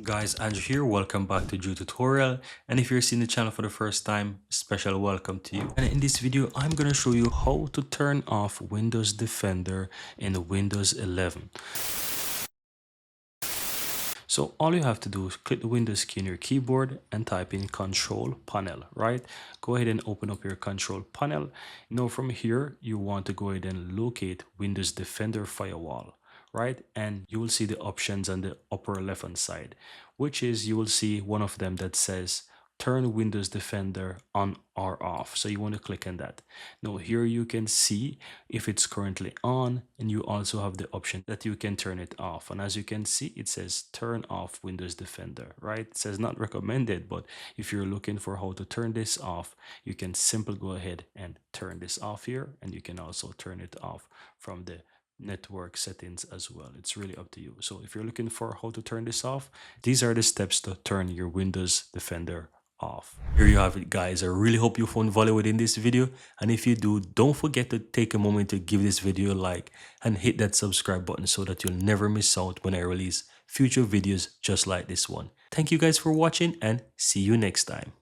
Guys, Andrew here. Welcome back to Drew Tutorial. And if you're seeing the channel for the first time, special welcome to you. And in this video, I'm going to show you how to turn off Windows Defender in Windows 11. So all you have to do is click the Windows key on your keyboard and type in Control Panel, right? Go ahead and open up your Control Panel. Now from here, you want to go ahead and locate Windows Defender Firewall, right? And you will see the options on the upper left hand side, which is you will see one of them that says turn Windows Defender on or off. So you want to click on that. Now here you can see if it's currently on, and you also have the option that you can turn it off. And as you can see, it says turn off Windows Defender, right? It says not recommended, but if you're looking for how to turn this off, you can simply go ahead and turn this off here, and you can also turn it off from the network settings as well. It's really up to you. So if you're looking for how to turn this off, these are the steps to turn your Windows Defender off. Here you have it, guys. I really hope you found value within this video, and if you do, don't forget to take a moment to give this video a like and hit that subscribe button so that you'll never miss out when I release future videos just like this one. Thank you guys for watching, and see you next time.